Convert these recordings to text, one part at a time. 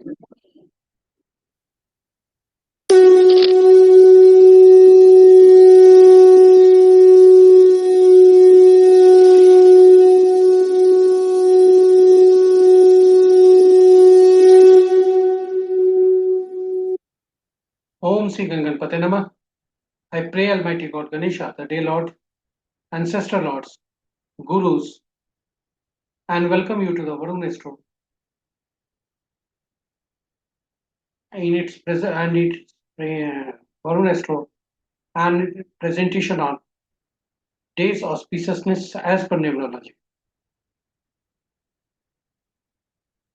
Om Sri Ganganpate Namah. I pray Almighty God Ganesha, the Day Lord, Ancestor Lords, Gurus, and welcome you to the Varun Astro in its present and its Varun Astro and presentation on days auspiciousness as per numerology.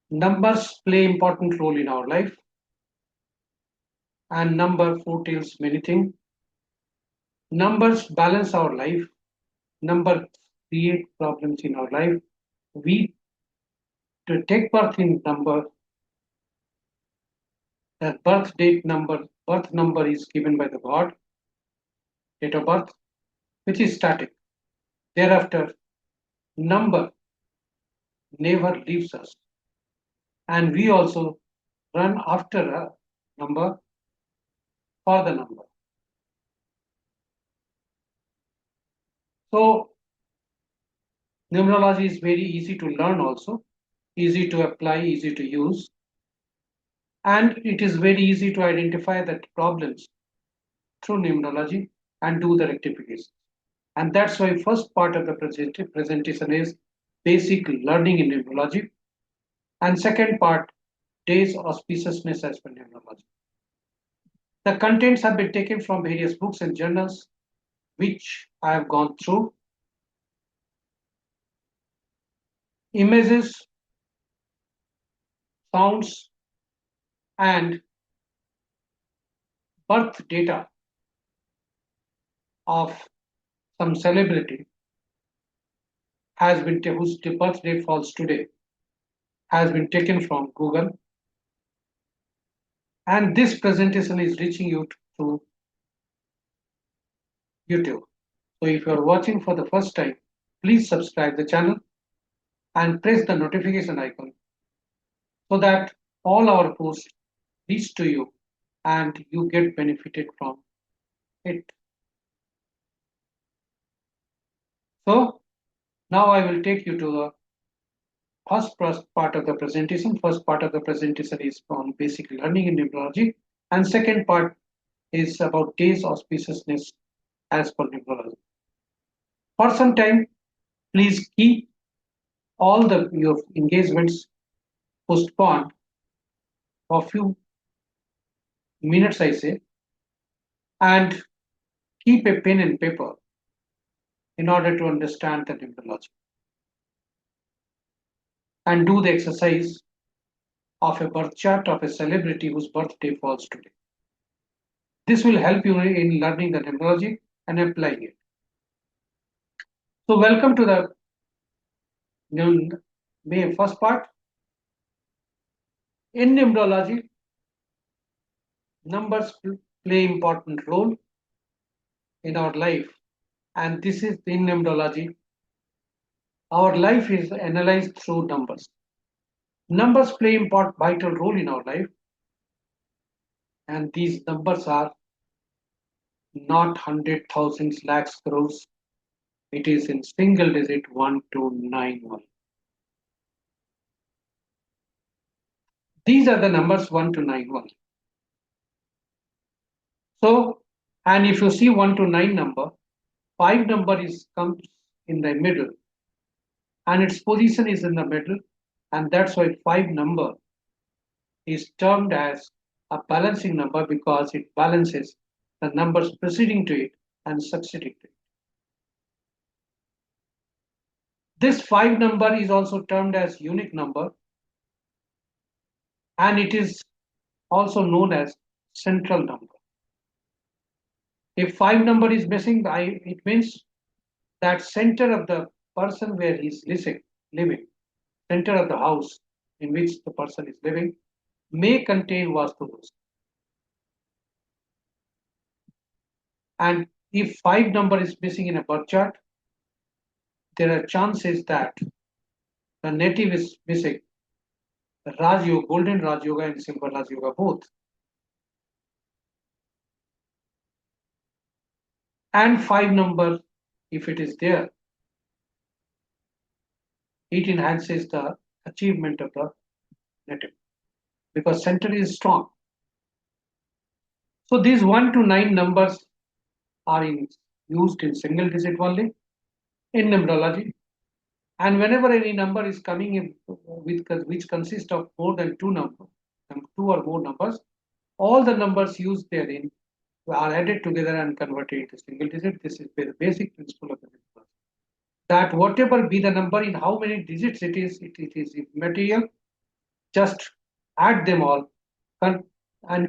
Numbers play important role in our life, and number foretells many things. Numbers balance our life. Numbers create problems in our life. We to take birth in number. The birth number is given by the God, date of birth, which is static. Thereafter, number never leaves us, and we also run after a number for the number. So, numerology is very easy to learn also, easy to apply, easy to use, and it is very easy to identify the problems through numerology and do the rectification. And that's why first part of the presentation is basic learning in numerology, and second part, days auspiciousness as per numerology. The contents have been taken from various books and journals which I have gone through. Images, sounds, and birth data of some celebrity whose birthday falls today has been taken from Google, and this presentation is reaching you through YouTube. So if you are watching for the first time, please subscribe the channel and press the notification icon so that all our posts reach to you and you get benefited from it. So now I will take you to the first part of the presentation. First part of the presentation is on basic learning in numerology, and second part is about days auspiciousness as per numerology. For some time, please keep all your engagements postponed for a few minutes, I say, and keep a pen and paper in order to understand the numerology and do the exercise of a birth chart of a celebrity whose birthday falls today. This will help you in learning the numerology and applying it. So welcome to the first part. In numerology, numbers play important role in our life, and this is in numerology. Our life is analyzed through numbers. Numbers play important vital role in our life, and these numbers are not hundred thousands, lakhs, crores. It is in single digit 1291. These are the numbers 1291. So, and if you see 1 to 9 number, 5 number comes in the middle, and its position is in the middle, and that's why 5 number is termed as a balancing number because it balances the numbers preceding to it and succeeding to it. This 5 number is also termed as unique number, and it is also known as central number. If 5 number is missing, it means that center of the person where he is living, center of the house in which the person is living, may contain Vastu dosa. And if 5 number is missing in a birth chart, there are chances that the native is missing Raj Yoga, Golden Raj Yoga and Silver Raj Yoga both. And 5 number, if it is there, it enhances the achievement of the native because center is strong. So these 1 to 9 numbers are used in single digit only in numerology. And whenever any number is coming in with which consists of more than two or more numbers, all the numbers used therein are added together and converted into single digit. This is the basic principle of the numerology. That whatever be the number in how many digits it is immaterial. Just add them all and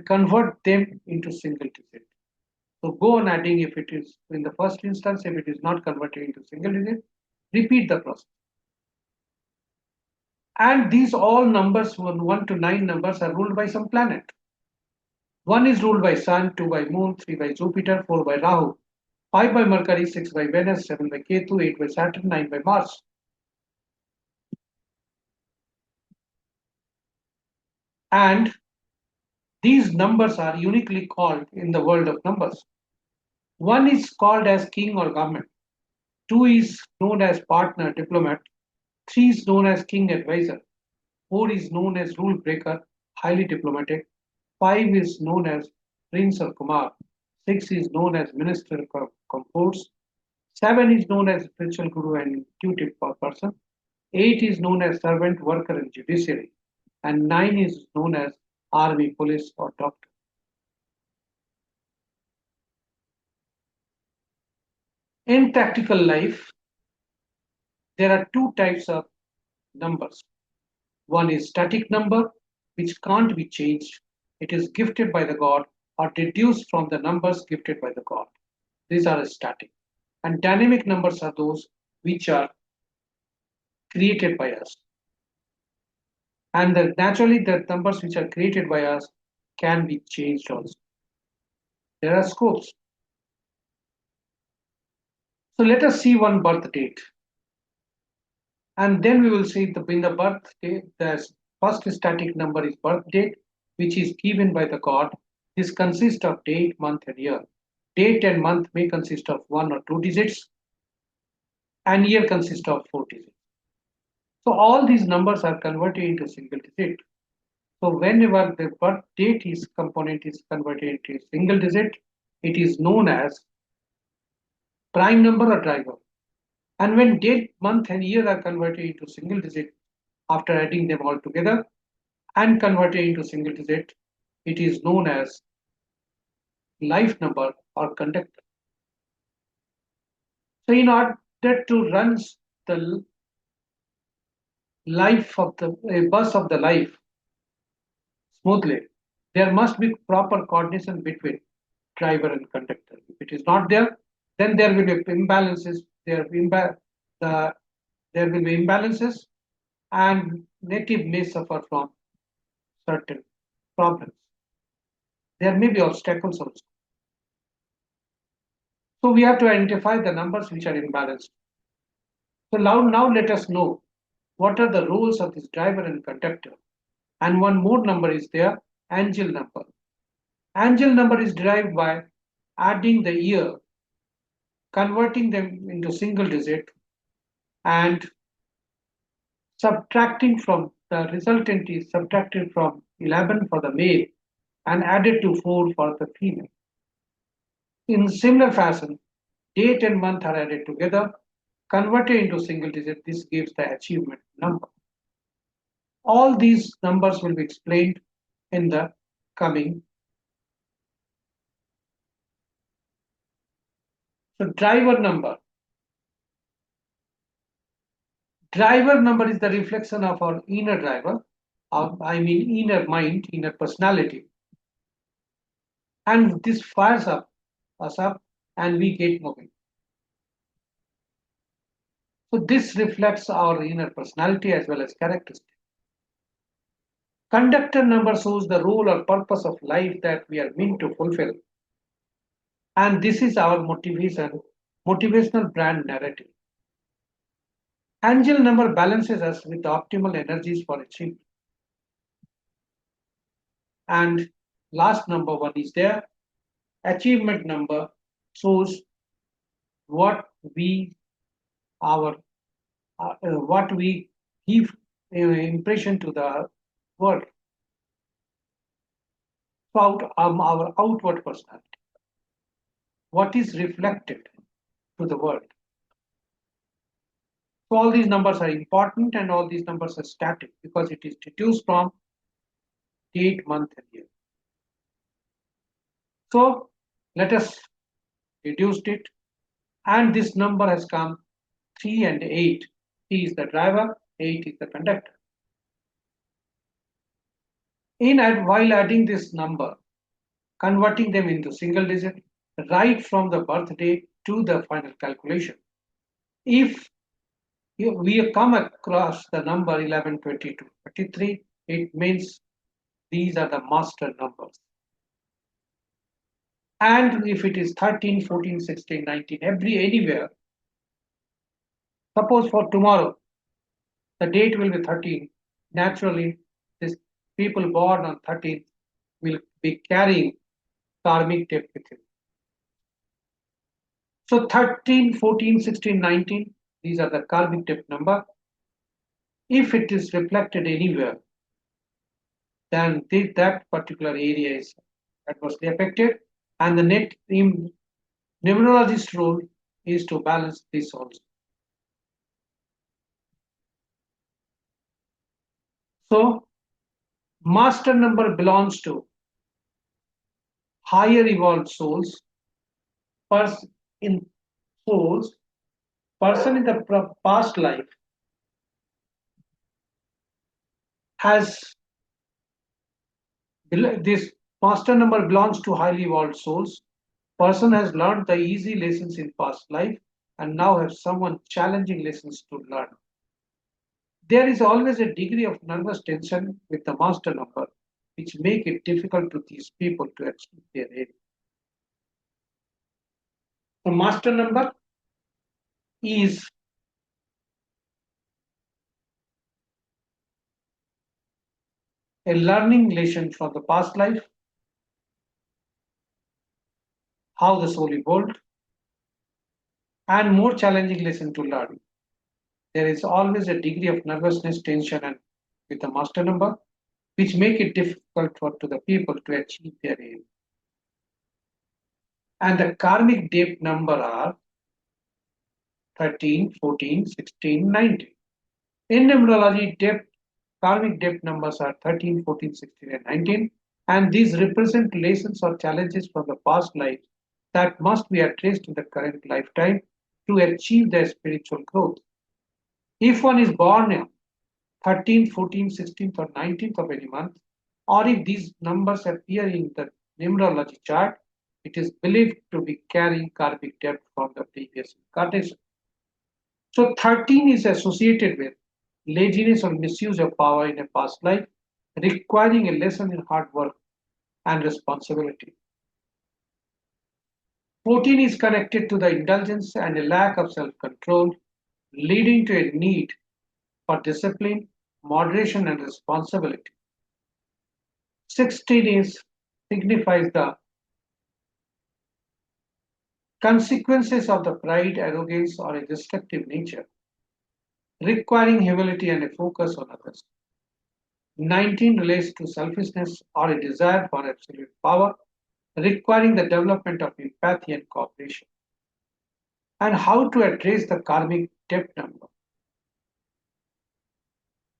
convert them into single digit. So go on adding if it is in the first instance, if it is not converted into single digit, repeat the process. And these all numbers, 1 to 9 numbers, are ruled by some planet. 1 is ruled by Sun, 2 by Moon, 3 by Jupiter, 4 by Rahu, 5 by Mercury, 6 by Venus, 7 by Ketu, 8 by Saturn, 9 by Mars. And these numbers are uniquely called in the world of numbers. 1 is called as king or government. 2 is known as partner, diplomat. 3 is known as king advisor. 4 is known as rule breaker, highly diplomatic. 5 is known as prince or kumar. 6 is known as minister of comforts. 7 is known as spiritual guru and intuitive person. 8 is known as servant, worker, and judiciary. And 9 is known as army, police, or doctor. In practical life, there are two types of numbers. One is static number, which can't be changed. It is gifted by the god or deduced from the numbers gifted by the god. These are static. And dynamic numbers are those which are created by us. And naturally, the numbers which are created by us can be changed also. There are scopes. So let us see one birth date. And then we will see in the birth date, the first static number is birth date, which is given by the god. This consists of date, month, and year. Date and month may consist of 1 or 2 digits, and year consists of 4 digits. So all these numbers are converted into single digit. So whenever the birth date is component is converted into single digit, it is known as prime number or driver. And when date, month, and year are converted into single digit after adding them all together and converted into single digit, it is known as life number or conductor. So in order to run the life of the bus of the life smoothly, there must be proper coordination between driver and conductor. If it is not there, then there will be imbalances. There will be imbalances, and native may suffer from certain problems. There may be obstacles also. So we have to identify the numbers which are imbalanced. So now let us know what are the roles of this driver and conductor. And one more number is there, angel number. Angel number is derived by adding the year, converting them into single digit, and subtracting from the resultant is subtracted from 11 for the male and added to 4 for the female. In similar fashion, date and month are added together, converted into single digit. This gives the achievement number. All these numbers will be explained in the coming. So driver number. Driver number is the reflection of our inner driver, inner mind, inner personality. And this fires us up and we get moving. So this reflects our inner personality as well as characteristics. Conductor number shows the role or purpose of life that we are meant to fulfill. And this is our motivational brand narrative. Angel number balances us with the optimal energies for achievement. And last number one is there. Achievement number shows what we our what we give impression to the world about our outward personality, what is reflected to the world. So all these numbers are important and all these numbers are static because it is deduced from date, month, and year. So let us reduce it, and this number has come 3 and 8. 3 is the driver, 8 is the conductor. While adding this number, converting them into single digit, right from the birthday to the final calculation. If we come across the number 11, 22, 33, it means these are the master numbers. And if it is 13, 14, 16, 19, anywhere, suppose for tomorrow, the date will be 13. Naturally, these people born on 13 will be carrying karmic debt with him. So 13, 14, 16, 19, these are the karmic debt number. If it is reflected anywhere, then that particular area is adversely affected. And the numerologist role is to balance this also. So master number belongs to higher evolved souls. In souls, person in the past life has this master number belongs to highly evolved souls. Person has learned the easy lessons in past life and now have someone challenging lessons to learn. There is always a degree of nervous tension with the master number, which make it difficult to these people to achieve their aim. The master number is a learning lesson from the past life, how the soul evolved, and more challenging lesson to learn. There is always a degree of nervousness, tension, and with the master number, which make it difficult to the people to achieve their aim. And the karmic depth number are 13, 14, 16, 19. In numerology, karmic depth numbers are 13, 14, 16, and 19, and these represent lessons or challenges from the past life that must be addressed in the current lifetime to achieve their spiritual growth. If one is born on 13th, 14th, 16th, or 19th of any month, or if these numbers appear in the numerology chart, it is believed to be carrying karmic debt from the previous incarnation. So 13 is associated with laziness or misuse of power in a past life, requiring a lesson in hard work and responsibility. 14 is connected to the indulgence and a lack of self-control, leading to a need for discipline, moderation, and responsibility. 16 signifies the consequences of the pride, arrogance, or a destructive nature, requiring humility and a focus on others. 19 relates to selfishness or a desire for absolute power, requiring the development of empathy and cooperation. And how to address the karmic debt number?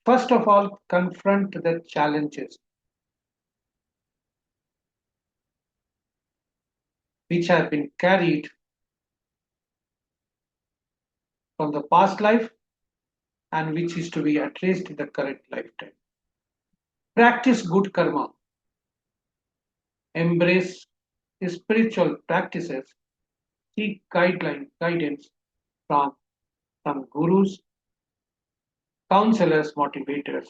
First of all, confront the challenges which have been carried from the past life and which is to be addressed in the current lifetime. Practice good karma. Embrace spiritual practices. Seek guidance from some gurus, counselors, motivators,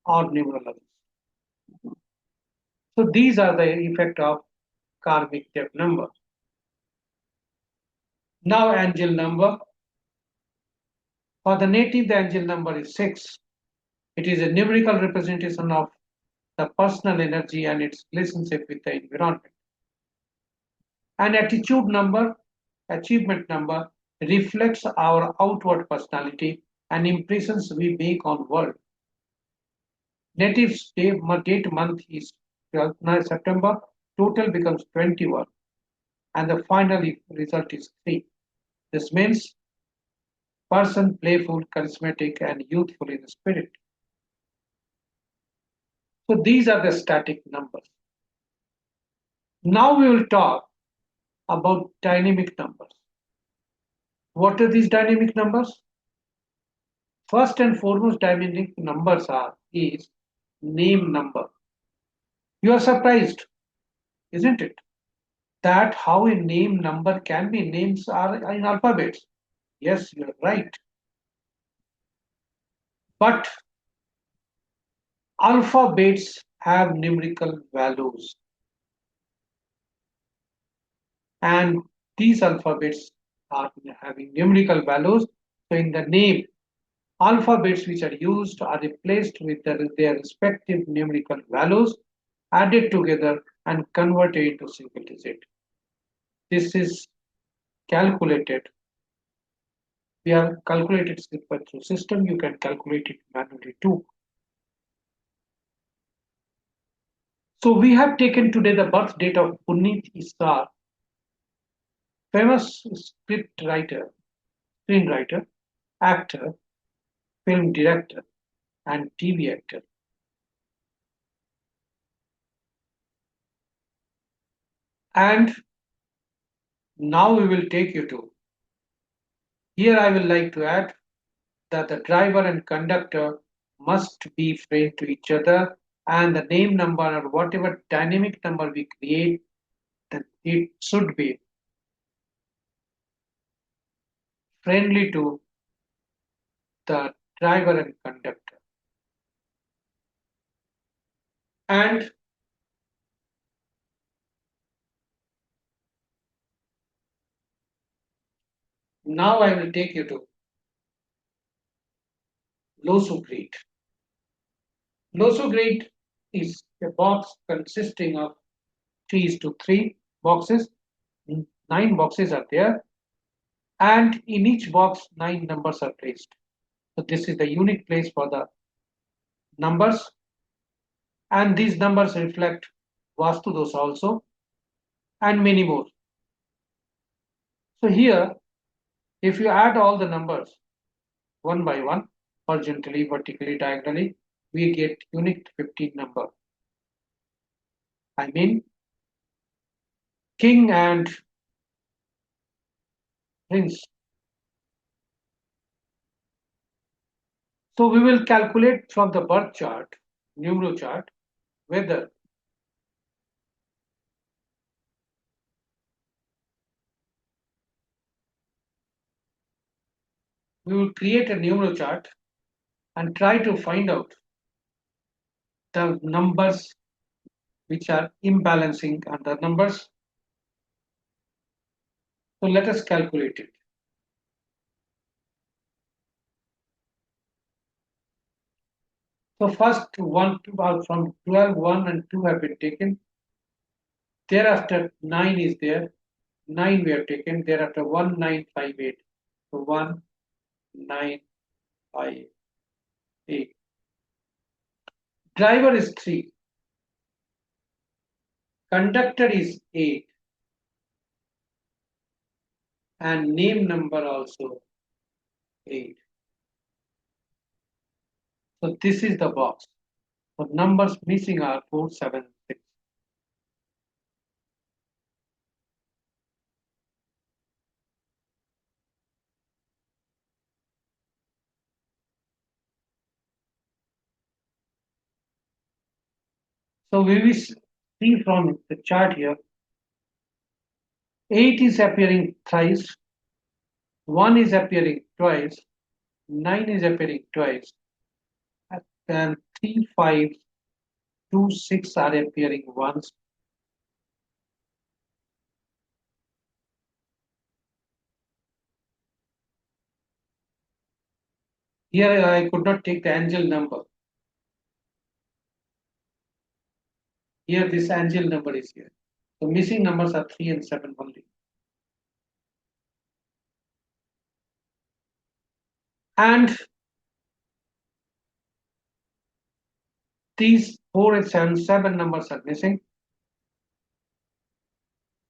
or numerologists. So these are the effect of karmic debt number. Now angel number. For the native, the angel number is 6. It is a numerical representation of the personal energy and its relationship with the environment. An attitude number, achievement number, reflects our outward personality and impressions we make on world. Native's date month is 12th September, total becomes 21, and the final result is 3. This means person playful, charismatic, and youthful in spirit. So these are the static numbers. Now we will talk about dynamic numbers. What are these dynamic numbers? First and foremost, dynamic numbers is name number. You are surprised, isn't it? That how a name number can be. Names are in alphabets. Yes, you are right. But alphabets have numerical values, and these alphabets are having numerical values. So in the name, alphabets which are used are replaced with their respective numerical values, added together and converted into single digit. This is calculated. We have calculated through system. You can calculate it manually too. So we have taken today the birth date of Puneet Isar, famous script writer, screenwriter, actor, film director, and TV actor. And now we will take you to. Here I will like to add that the driver and conductor must be friend to each other, and the name number or whatever dynamic number we create, then it should be friendly to the driver and conductor. And now I will take you to Losu Grid. Losu Grid is a box consisting of 3:3 boxes. 9 boxes are there, and in each box, 9 numbers are placed. So this is the unique place for the numbers, and these numbers reflect Vastu Dosha also, and many more. So here, if you add all the numbers one by one, horizontally, vertically, diagonally, we get unique 15 number. I mean, king and prince. So we will calculate from the birth chart, numero chart, whether we will create a numero chart and try to find out the numbers which are imbalancing and the numbers. So let us calculate it. So first one from 12, 1 and 2 have been taken. Thereafter 9 is there. 9 we have taken. Thereafter 1, 9, 5, 8. So 1, 9, 5, 8. Driver is 3. Conductor is 8. And name number also 8. So this is the box. The numbers missing are 4, 7, 6. So we will see from the chart here, 8 is appearing thrice, 1 is appearing twice, 9 is appearing twice, and 3, 5, 2, 6 are appearing once. Here I could not take the angel number. Here this angel number is here. So missing numbers are 3 and 7 only. And these 4 and 7 numbers are missing.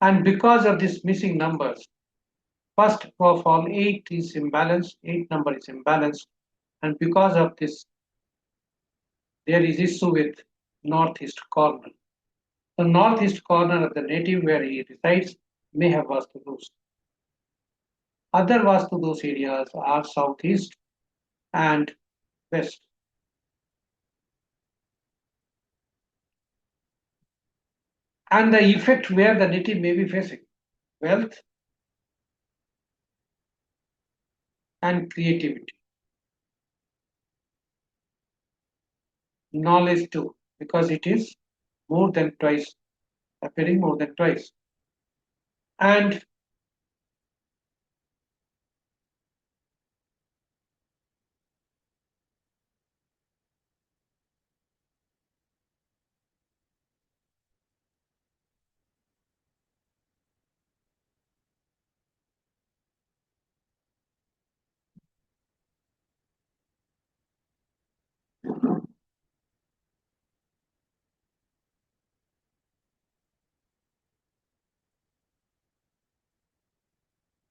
And because of these missing numbers, first of all, 8 is imbalanced, 8 number is imbalanced. And because of this, there is issue with northeast corner. The northeast corner of the native where he resides may have Vastu dosh. Other Vastu dosh areas are southeast and west. And the effect where the native may be facing wealth and creativity, knowledge too, because it is more than twice, appearing more than twice. And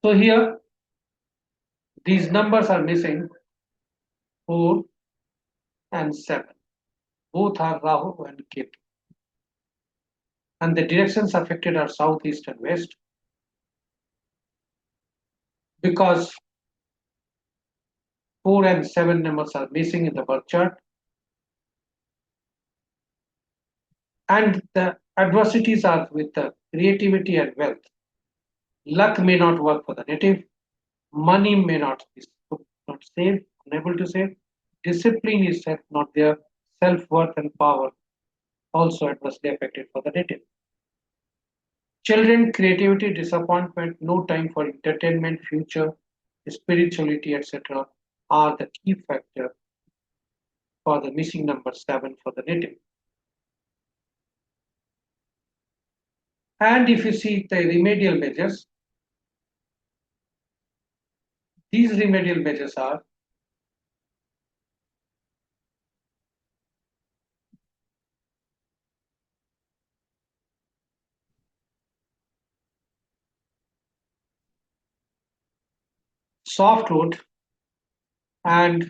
so here these numbers are missing 4 and 7. Both are Rahu and Ketu. And the directions affected are southeast and west because 4 and 7 numbers are missing in the birth chart. And the adversities are with the creativity and wealth. Luck may not work for the native. Money may not save, unable to save. Discipline is not there. Self-worth and power also adversely affected for the native. Children, creativity, disappointment, no time for entertainment, future, spirituality, etc. are the key factor for the missing number 7 for the native. And if you see the remedial measures, these remedial measures are soft wood and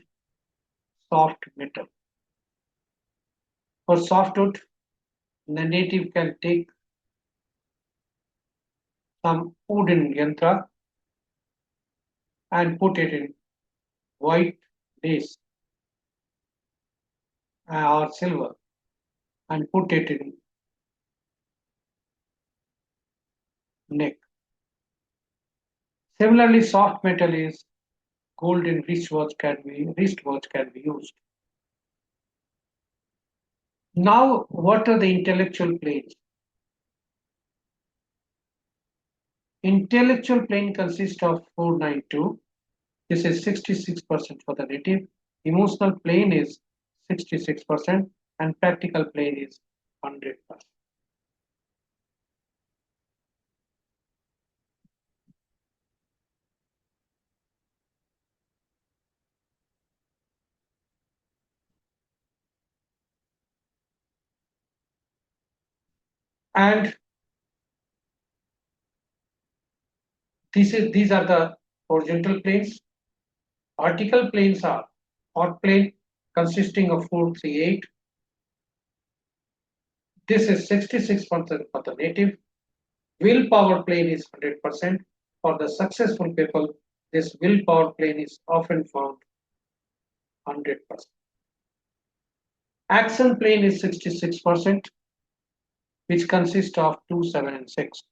soft metal. For soft wood, the native can take some wooden yantra and put it in white lace or silver and put it in neck. Similarly, soft metal is golden wristwatch can be used. Now, what are the intellectual planes? Intellectual plane consists of 492. This is 66% for the native. Emotional plane is 66% and practical plane is 100%. And these are the horizontal planes. Vertical planes are hot plane consisting of 438. This is 66% for the native. Willpower plane is 100%. For the successful people, this willpower plane is often found 100%. Action plane is 66%, which consists of 2, 7, and 6.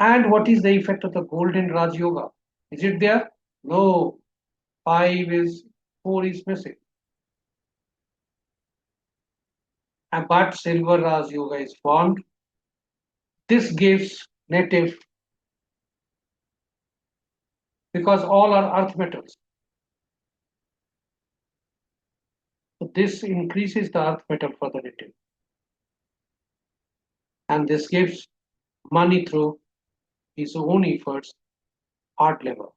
And what is the effect of the golden Raj Yoga? Is it there? No. 4 is missing. But silver Raj Yoga is formed. This gives native because all are earth metals. So So this increases the earth metal for the native. And this gives money through his own efforts, hard labor.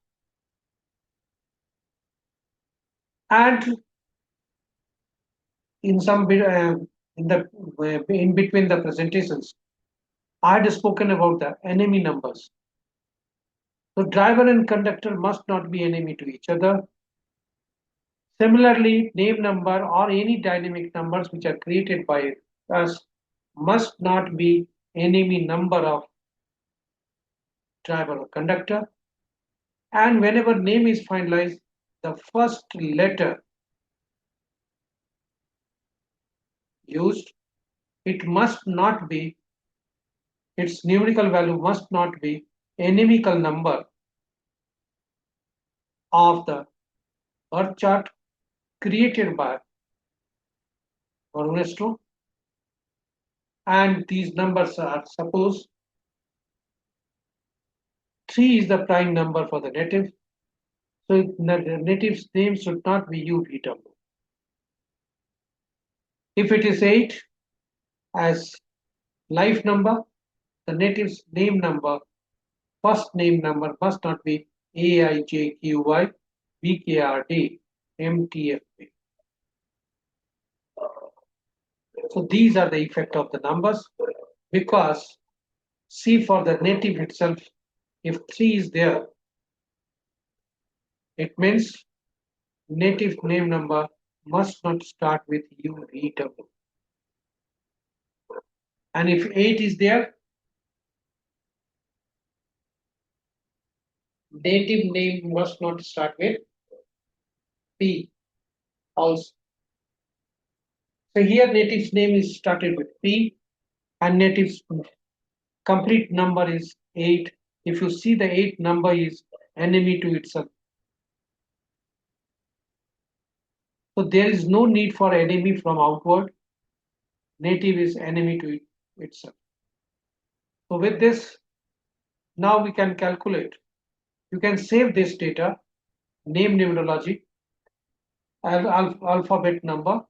And in some bit, in the in between the presentations, I had spoken about the enemy numbers. So driver and conductor must not be enemy to each other. Similarly, name number or any dynamic numbers which are created by us must not be enemy number of driver or conductor. And whenever name is finalized, the first letter used, it must not be, its numerical value must not be inimical number of the earth chart created by Varunestro. And these numbers are, suppose 3 is the prime number for the native. So the native's name should not be UVW. If it is 8 as life number, the native's name number, first name number must not be AIJQY BKRD MTFP. So these are the effect of the numbers, because see, for the native itself, if 3 is there, it means native name number must not start with UVW. And if 8 is there, native name must not start with P also. So here native's name is started with P and native's complete number is 8. If you see, the 8 number is enemy to itself. So there is no need for enemy from outward. Native is enemy to itself. So with this, now we can calculate. You can save this data, name numerology, alphabet number,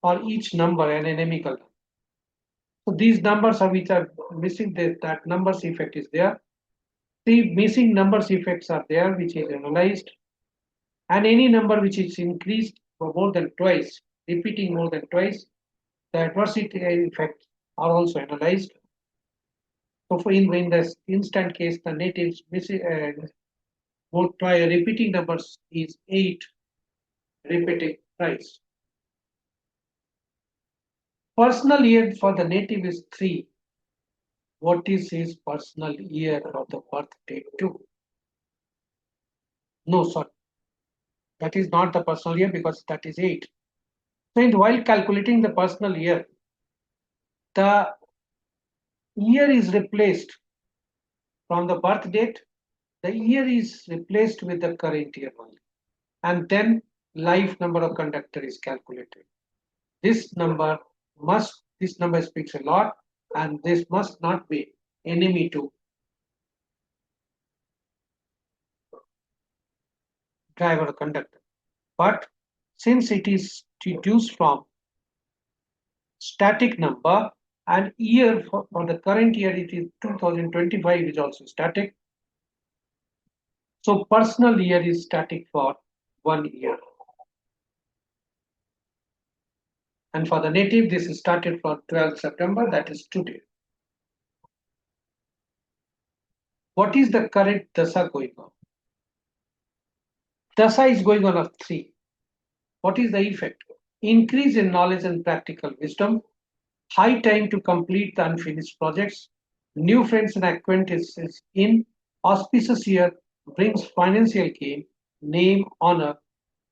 or each number an inimical. So these numbers are which are missing, that numbers effect is there. The missing numbers effects are there, which is analyzed. And any number which is increased for more than twice, repeating more than twice, the adversity effects are also analyzed. So for in this instant case, the natives missing repeating numbers is 8 repeating twice. Personal year for the native is 3. What is his personal year of the birth date too? No, sorry. That is not the personal year, because that is 8. So while calculating the personal year, the year is replaced from the birth date. The year is replaced with the current year only. And then life number of conductor is calculated. This number speaks a lot, and this must not be enemy to driver or conductor. But since it is deduced from static number, and year for the current year, it is 2025, is also static. So personal year is static for 1 year. And for the native, this is started from 12th September, that is today. What is the current dasa going on? Dasa is going on of 3. What is the effect? Increase in knowledge and practical wisdom, high time to complete the unfinished projects, new friends and acquaintances in auspicious year brings financial gain, name, honor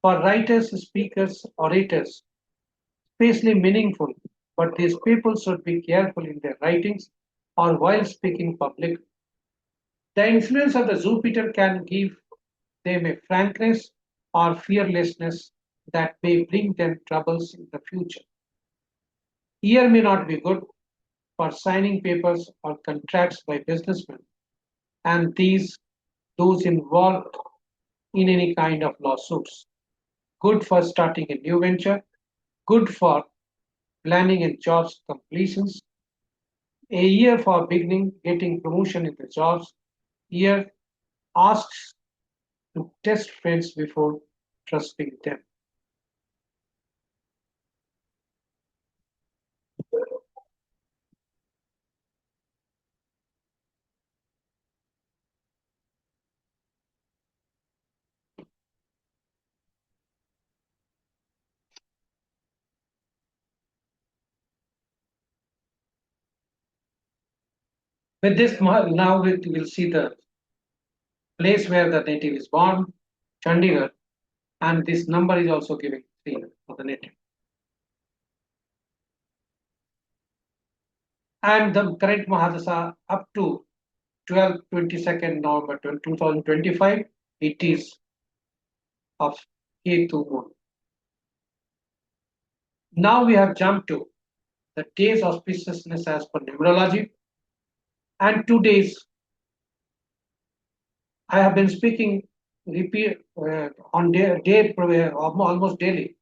for writers, speakers, orators, especially meaningful. But these people should be careful in their writings or while speaking public. The influence of the Jupiter can give them a frankness or fearlessness that may bring them troubles in the future. Year may not be good for signing papers or contracts by businessmen, and those involved in any kind of lawsuits. good for starting a new venture, good for planning and jobs completions, a year for beginning, getting promotion in the jobs, year asks to test friends before trusting them. With this, now we'll see the place where the native is born, Chandigarh, and this number is also giving 3 for the native. And the current Mahadasa up to 12th, 22nd November 2025, it is of Ketu moon. Now we have jumped to the days auspiciousness as per numerology, and 2 days I have been speaking repeat on day almost daily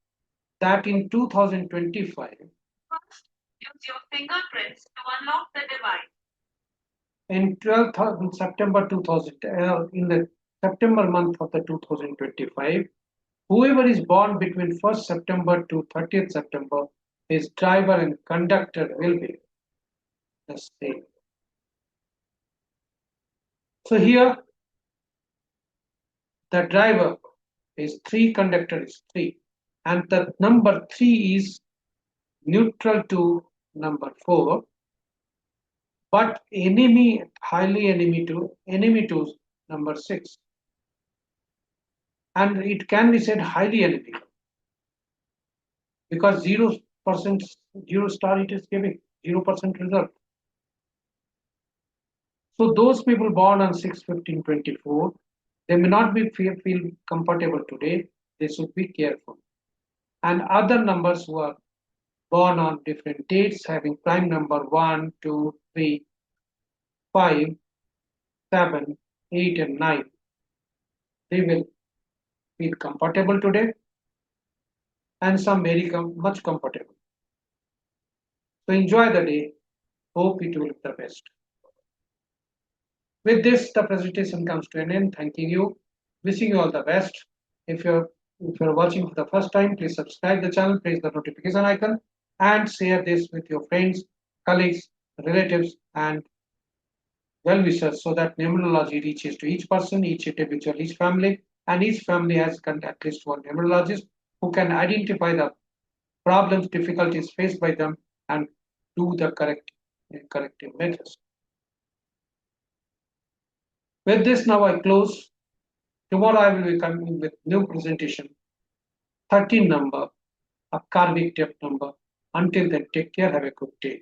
that in 2025. First, use your fingerprints to unlock the device. In 12th September 2000, in the September month of the 2025, whoever is born between 1st September to 30th September, his driver and conductor will be the same. So here, the driver is 3, conductor is 3, and the number 3 is neutral to number 4, but enemy, highly enemy to number 6, and it can be said highly enemy because 0% 0 star it is giving 0% result. So those people born on 6/15/24, they may not be feel comfortable today. They should be careful. And other numbers who are born on different dates having prime number 1, 2, 3, 5, 7, 8, and 9, they will feel comfortable today, and some very much comfortable. So enjoy the day. Hope it will be the best. With this, the presentation comes to an end. Thanking you, wishing you all the best. If you're watching for the first time, please subscribe the channel, press the notification icon, and share this with your friends, colleagues, relatives, and well-wishers so that numerology reaches to each person, each individual, each family, and each family has at least one numerologist who can identify the problems, difficulties faced by them, and do the corrective methods. With this, now I close. Tomorrow I will be coming with new presentation, 13 number, a karmic depth number. Until then, take care. Have a good day.